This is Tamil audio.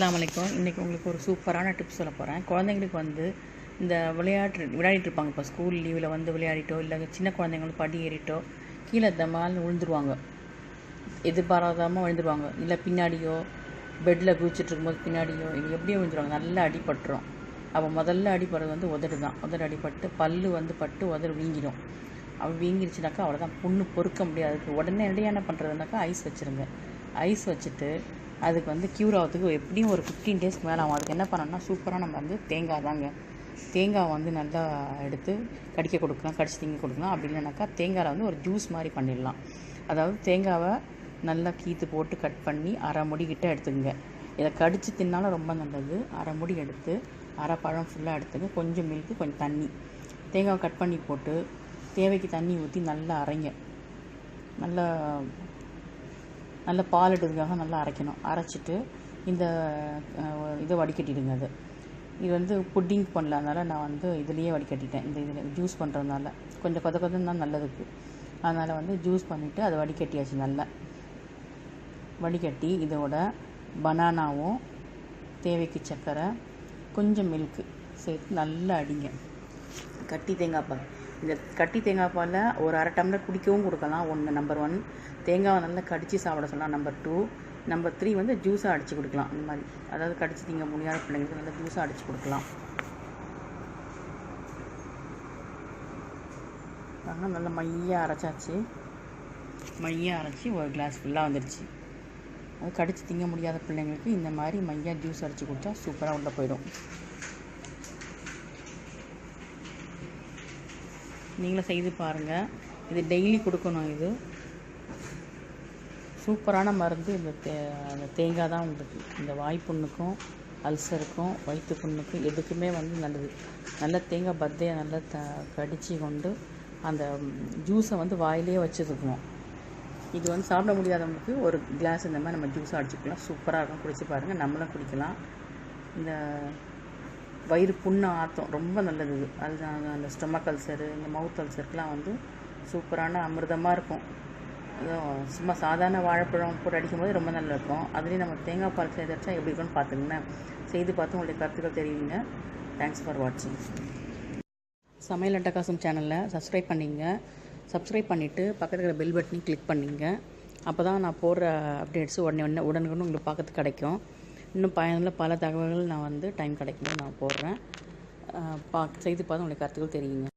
அஸ்ஸலாமு அலைக்கும். இன்றைக்கி உங்களுக்கு ஒரு சூப்பரான டிப்ஸ் சொல்ல போகிறேன். குழந்தைங்களுக்கு வந்து இந்த விளையாடிட்டு இருப்பாங்க. இப்போ ஸ்கூல் லீவில் வந்து விளையாடிட்டோ இல்லை சின்ன குழந்தைங்களுக்கு படி ஏறிட்டோ கீழே தமால்னு விழுந்துருவாங்க. எதிர்பாராதமாக விழுந்துருவாங்க. இல்லை பின்னாடியோ பெட்டில் குதிச்சுட்டு இருக்கும்போது பின்னாடியோ இது எப்படியோ விழுந்துருவாங்க. நல்லா அடிபட்டுரும். அப்போ முதல்ல அடிப்படுறது வந்து உதடு தான். உதடு அடிபட்டு பல்லு வந்து பட்டு உதடு வீங்கிடும். அவள் வீங்கிருச்சுனாக்கா அவ்வளோதான், புண்ணு பொறுக்க முடியாது. அதுக்கு உடனே என்ன பண்ணுறதுனாக்கா ஐஸ் வச்சுருங்க. ஐஸ் வச்சுட்டு அதுக்கு வந்து க்யூர் ஆகிறதுக்கு எப்படியும் ஒரு 15 டேஸ்க்கு மேலே ஆகும். அதுக்கு என்ன பண்ணணும்னா சூப்பராக நம்ம வந்து தேங்காய் தாங்க. தேங்காய் வந்து நல்லா எடுத்து கடிக்க கொடுக்கலாம், கடிச்சு திங்க கொடுக்கலாம். அப்படி இல்லைனாக்கா தேங்காயில் வந்து ஒரு ஜூஸ் மாதிரி பண்ணிடலாம். அதாவது தேங்காவை நல்லா கீத்து போட்டு கட் பண்ணி அரை முடிக்கிட்ட எடுத்துக்கங்க. இதை கடித்து தின்னாலும் ரொம்ப நல்லது. அரை முடி எடுத்து அரை பழம் ஃபுல்லாக எடுத்துங்க. கொஞ்சம் மில்க்கு, கொஞ்சம் தண்ணி, தேங்காவை கட் பண்ணி போட்டு தேவைக்கு தண்ணி ஊற்றி நல்லா அரைங்க. நல்லா பால் எடுக்கிறதுக்காக நல்லா அரைக்கணும். அரைச்சிட்டு இந்த இதை வடிகட்டிடுங்க. இது வந்து புட்டிங் பண்ணல, அதனால் நான் வந்து இதுலேயே வடிகட்டிட்டேன். இதில் ஜூஸ் பண்ணுறதுனால கொஞ்சம் கொதம் தான் நல்லதுக்கு. அதனால் வந்து ஜூஸ் பண்ணிவிட்டு அதை வடிகட்டியாச்சு. நல்லா வடிகட்டி இதோட பனானாவும் தேவைக்கு சர்க்கரை கொஞ்சம் மில்க்கு சேர்த்து நல்லா அடிங்க. கட்டி தேங்காய் பால். இந்த கட்டி தேங்காய் பாலில் ஒரு அரை டம்ளர் குடிக்கவும் கொடுக்கலாம். நம்பர் 1 தேங்காவை நல்லா கடித்து சாப்பிட சொல்லலாம். நம்பர் 2, நம்பர் 3 வந்து ஜூஸாக அடித்து கொடுக்கலாம். இந்த மாதிரி அதாவது கடிச்சு திங்க முடியாத பிள்ளைங்களுக்கு நல்லா ஜூஸாக அடித்து கொடுக்கலாம். அதனால் நல்லா மையாக அரைச்சாச்சு. மையாக அரைச்சி ஒரு கிளாஸ் ஃபுல்லாக வந்துடுச்சு. அது கடிச்சு திங்க முடியாத பிள்ளைங்களுக்கு இந்த மாதிரி மையாக ஜூஸ் அடித்து குடித்தா சூப்பராக உள்ளே போயிடும். நீங்களும் செய்து பாருங்கள். இது டெய்லி கொடுக்கணும். இது சூப்பரான மருந்து. இந்த தேங்காய் தான் உங்களுக்கு இந்த வாய்ப்புண்ணுக்கும் அல்சருக்கும் வயிற்று புண்ணுக்கும் எதுக்குமே வந்து நல்லது. நல்ல தேங்காய் பத்தையை நல்லா கடித்து கொண்டு அந்த ஜூஸை வந்து வாயிலே வச்சுருக்கணும். இது வந்து சாப்பிட முடியாதவங்களுக்கு ஒரு கிளாஸ் இந்த மாதிரி நம்ம ஜூஸாக அடிச்சுக்கலாம். சூப்பராக இருக்கும். குடிச்சு பாருங்கள். நம்மளும் குடிக்கலாம். இந்த வயிறு புண்ணு ஆற்றும் ரொம்ப நல்லது. இது அதுதான் அந்த ஸ்டொமக் அல்சரு, இந்த மவுத் அல்சருக்குலாம் வந்து சூப்பரான அமிர்தமாக இருக்கும். அதுவும் சும்மா சாதாரண வாழைப்பழம் போட்டு அடிக்கும்போது ரொம்ப நல்லா இருக்கும். அதுலேயும் நம்ம தேங்காய் பால் செய்தா எப்படி இருக்குன்னு பார்த்துங்கன்னா செய்து பார்த்து உங்களுடைய கருத்துக்கள் தெரிவிங்க. தேங்க்ஸ் ஃபார் வாட்சிங். சமையல் அட்டகாசம் சேனலில் சப்ஸ்கிரைப் பண்ணிங்க. சப்ஸ்கிரைப் பண்ணிவிட்டு பக்கத்தில் இருக்கிற பெல் பட்டனையும் கிளிக் பண்ணிங்க. அப்போ தான் நான் போடுற அப்டேட்ஸு உடனுக்குன்னு உங்களுக்கு பார்க்கறதுக்கு கிடைக்கும். இன்னும் பயனுள்ள பல தகவல்கள் நான் வந்து டைம் கிடைக்கும்போது நான் போடுறேன். செய்து பார்த்து உங்களுக்கு கருத்துக்கள் தெரியுங்க.